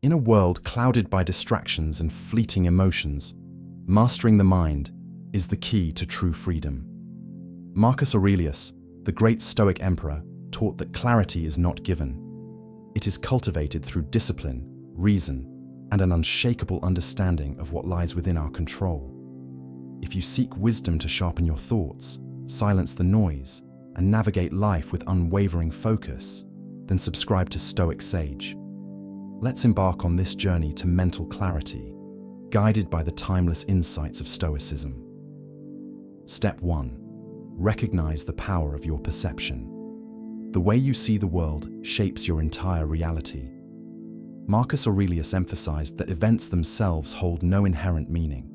In a world clouded by distractions and fleeting emotions, mastering the mind is the key to true freedom. Marcus Aurelius, the great Stoic emperor, taught that clarity is not given. It is cultivated through discipline, reason, and an unshakable understanding of what lies within our control. If you seek wisdom to sharpen your thoughts, silence the noise, and navigate life with unwavering focus, then subscribe to Stoic Sage. Let's embark on this journey to mental clarity, guided by the timeless insights of Stoicism. Step 1. Recognize the power of your perception. The way you see the world shapes your entire reality. Marcus Aurelius emphasized that events themselves hold no inherent meaning.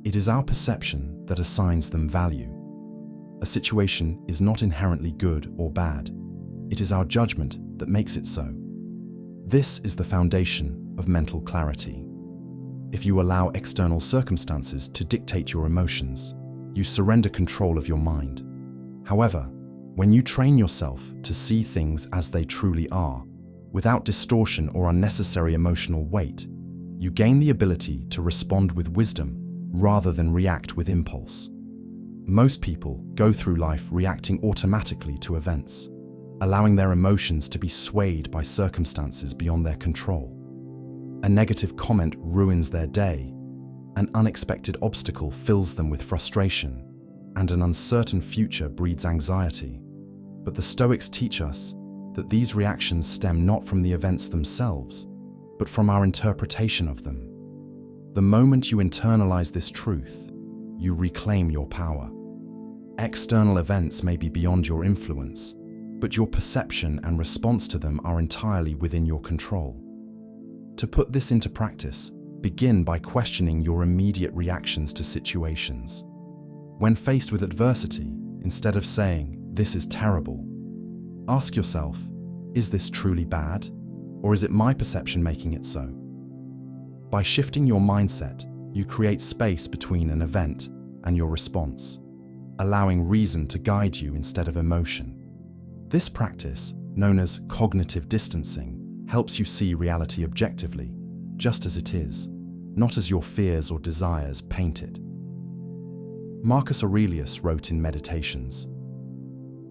It is our perception that assigns them value. A situation is not inherently good or bad. It is our judgment that makes it so. This is the foundation of mental clarity. If you allow external circumstances to dictate your emotions, you surrender control of your mind. However, when you train yourself to see things as they truly are, without distortion or unnecessary emotional weight, you gain the ability to respond with wisdom rather than react with impulse. Most people go through life reacting automatically to events, allowing their emotions to be swayed by circumstances beyond their control. A negative comment ruins their day, an unexpected obstacle fills them with frustration, and an uncertain future breeds anxiety. But the Stoics teach us that these reactions stem not from the events themselves, but from our interpretation of them. The moment you internalize this truth, you reclaim your power. External events may be beyond your influence, but your perception and response to them are entirely within your control. To put this into practice, begin by questioning your immediate reactions to situations. When faced with adversity, instead of saying, "This is terrible," ask yourself, "Is this truly bad? Or is it my perception making it so?" By shifting your mindset, you create space between an event and your response, allowing reason to guide you instead of emotion. This practice, known as cognitive distancing, helps you see reality objectively, just as it is, not as your fears or desires paint it. Marcus Aurelius wrote in Meditations,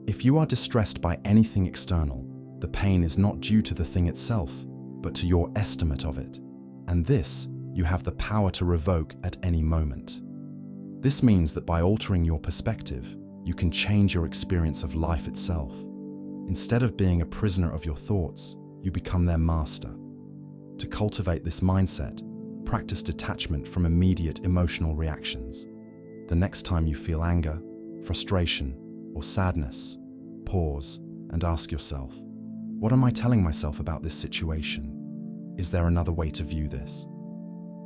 "If you are distressed by anything external, the pain is not due to the thing itself, but to your estimate of it, and this you have the power to revoke at any moment." This means that by altering your perspective, you can change your experience of life itself. Instead of being a prisoner of your thoughts, you become their master. To cultivate this mindset, practice detachment from immediate emotional reactions. The next time you feel anger, frustration, or sadness, pause and ask yourself, what am I telling myself about this situation? Is there another way to view this?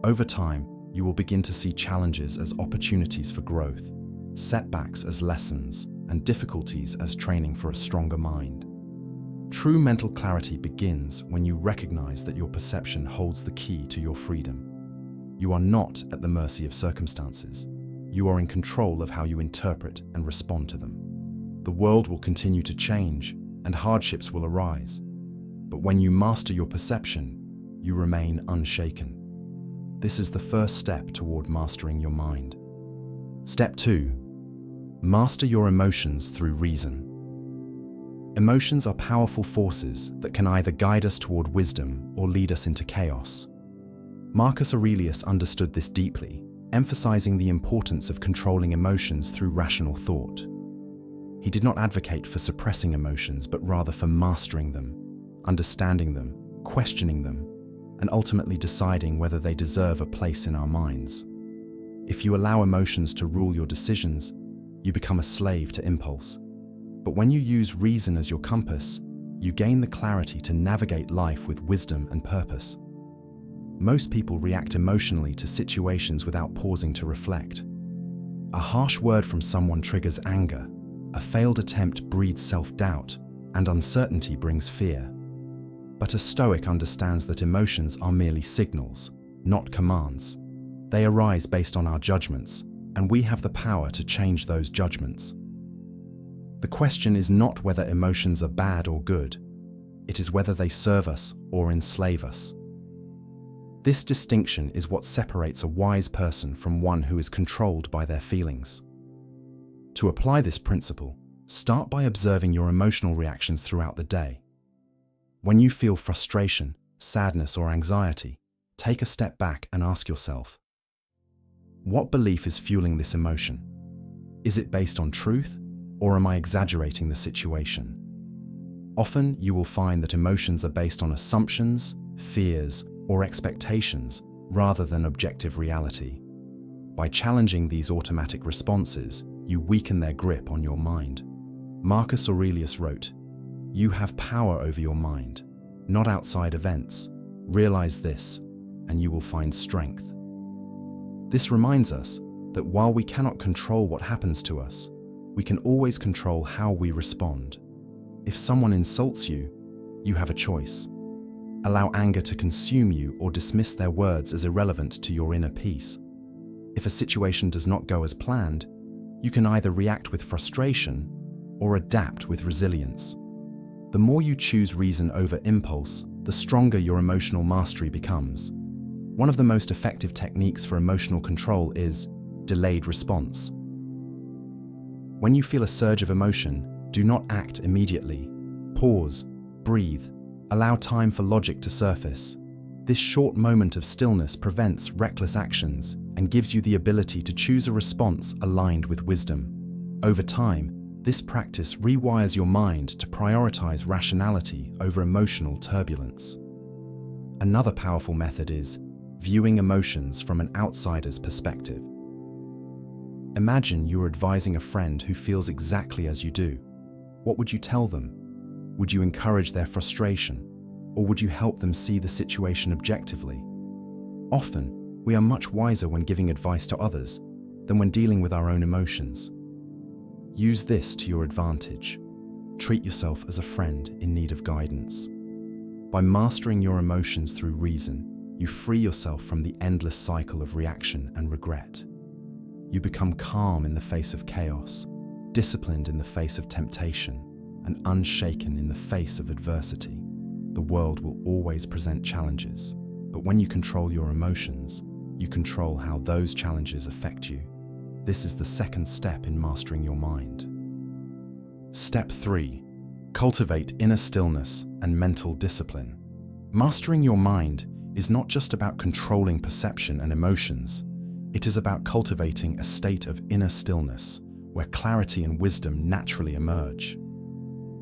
Over time, you will begin to see challenges as opportunities for growth, setbacks as lessons, and difficulties as training for a stronger mind. True mental clarity begins when you recognize that your perception holds the key to your freedom. You are not at the mercy of circumstances. You are in control of how you interpret and respond to them. The world will continue to change, and hardships will arise. But when you master your perception, you remain unshaken. This is the first step toward mastering your mind. Step 2. Master your emotions through reason. Emotions are powerful forces that can either guide us toward wisdom or lead us into chaos. Marcus Aurelius understood this deeply, emphasizing the importance of controlling emotions through rational thought. He did not advocate for suppressing emotions, but rather for mastering them, understanding them, questioning them, and ultimately deciding whether they deserve a place in our minds. If you allow emotions to rule your decisions, you become a slave to impulse. But when you use reason as your compass, you gain the clarity to navigate life with wisdom and purpose. Most people react emotionally to situations without pausing to reflect. A harsh word from someone triggers anger, a failed attempt breeds self-doubt, and uncertainty brings fear. But a Stoic understands that emotions are merely signals, not commands. They arise based on our judgments, and we have the power to change those judgments. The question is not whether emotions are bad or good. It is whether they serve us or enslave us. This distinction is what separates a wise person from one who is controlled by their feelings. To apply this principle, start by observing your emotional reactions throughout the day. When you feel frustration, sadness, or anxiety, take a step back and ask yourself, what belief is fueling this emotion? Is it based on truth, or am I exaggerating the situation? Often, you will find that emotions are based on assumptions, fears, or expectations rather than objective reality. By challenging these automatic responses, you weaken their grip on your mind. Marcus Aurelius wrote, "You have power over your mind, not outside events. Realize this, and you will find strength." This reminds us that while we cannot control what happens to us, we can always control how we respond. If someone insults you, you have a choice. Allow anger to consume you or dismiss their words as irrelevant to your inner peace. If a situation does not go as planned, you can either react with frustration or adapt with resilience. The more you choose reason over impulse, the stronger your emotional mastery becomes. One of the most effective techniques for emotional control is delayed response. When you feel a surge of emotion, do not act immediately. Pause, breathe, allow time for logic to surface. This short moment of stillness prevents reckless actions and gives you the ability to choose a response aligned with wisdom. Over time, this practice rewires your mind to prioritize rationality over emotional turbulence. Another powerful method is viewing emotions from an outsider's perspective. Imagine you're advising a friend who feels exactly as you do. What would you tell them? Would you encourage their frustration, or would you help them see the situation objectively? Often, we are much wiser when giving advice to others than when dealing with our own emotions. Use this to your advantage. Treat yourself as a friend in need of guidance. By mastering your emotions through reason, you free yourself from the endless cycle of reaction and regret. You become calm in the face of chaos, disciplined in the face of temptation, and unshaken in the face of adversity. The world will always present challenges, but when you control your emotions, you control how those challenges affect you. This is the second step in mastering your mind. Step 3. Cultivate inner stillness and mental discipline. Mastering your mind is not just about controlling perception and emotions. It is about cultivating a state of inner stillness where clarity and wisdom naturally emerge.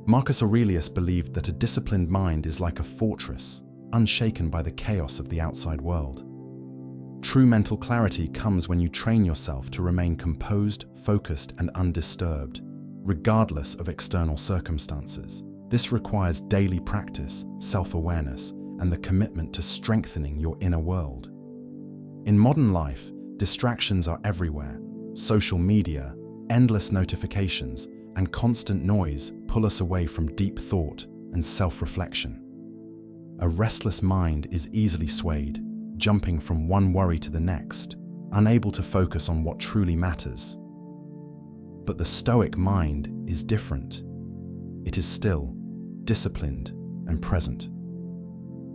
Marcus Aurelius believed that a disciplined mind is like a fortress, unshaken by the chaos of the outside world. True mental clarity comes when you train yourself to remain composed, focused, and undisturbed, regardless of external circumstances. This requires daily practice, self-awareness, and the commitment to strengthening your inner world. In modern life, distractions are everywhere. Social media, endless notifications, and constant noise pull us away from deep thought and self-reflection. A restless mind is easily swayed, jumping from one worry to the next, unable to focus on what truly matters. But the Stoic mind is different. It is still, disciplined, and present.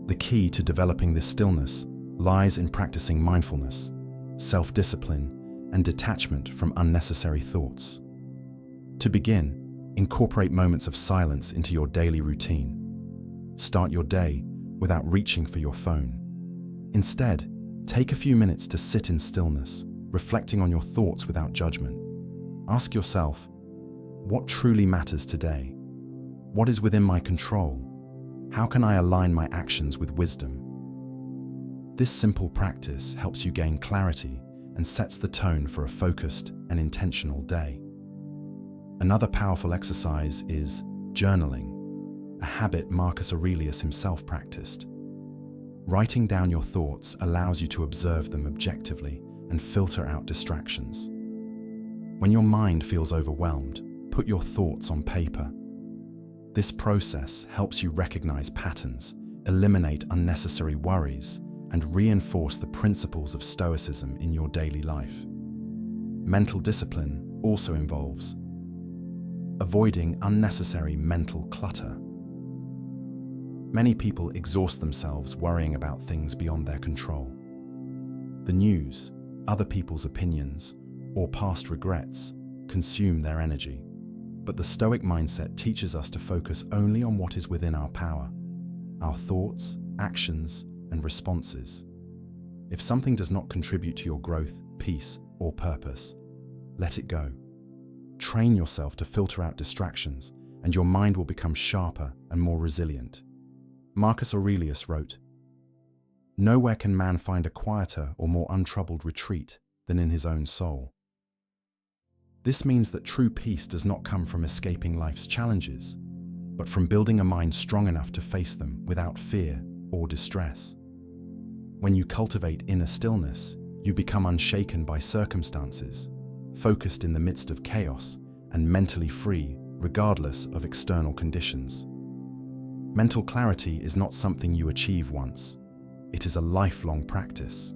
The key to developing this stillness lies in practicing mindfulness, self-discipline, and detachment from unnecessary thoughts. To begin, incorporate moments of silence into your daily routine. Start your day without reaching for your phone. Instead, take a few minutes to sit in stillness, reflecting on your thoughts without judgment. Ask yourself, what truly matters today? What is within my control? How can I align my actions with wisdom? This simple practice helps you gain clarity and sets the tone for a focused and intentional day. Another powerful exercise is journaling, a habit Marcus Aurelius himself practiced. Writing down your thoughts allows you to observe them objectively and filter out distractions. When your mind feels overwhelmed, put your thoughts on paper. This process helps you recognize patterns, eliminate unnecessary worries, and reinforce the principles of Stoicism in your daily life. Mental discipline also involves avoiding unnecessary mental clutter. Many people exhaust themselves worrying about things beyond their control. The news, other people's opinions, or past regrets consume their energy. But the Stoic mindset teaches us to focus only on what is within our power, our thoughts, actions, and responses. If something does not contribute to your growth, peace, or purpose, let it go. Train yourself to filter out distractions, and your mind will become sharper and more resilient. Marcus Aurelius wrote, "Nowhere can man find a quieter or more untroubled retreat than in his own soul." This means that true peace does not come from escaping life's challenges, but from building a mind strong enough to face them without fear or distress. When you cultivate inner stillness, you become unshaken by circumstances, focused in the midst of chaos, and mentally free regardless of external conditions. Mental clarity is not something you achieve once. It is a lifelong practice.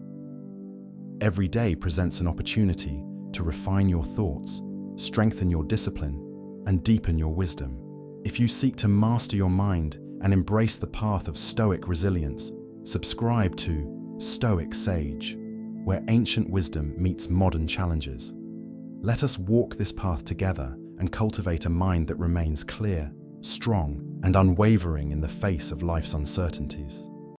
Every day presents an opportunity to refine your thoughts, strengthen your discipline, and deepen your wisdom. If you seek to master your mind and embrace the path of Stoic resilience, subscribe to Stoic Sage, where ancient wisdom meets modern challenges. Let us walk this path together and cultivate a mind that remains clear, strong, and unwavering in the face of life's uncertainties.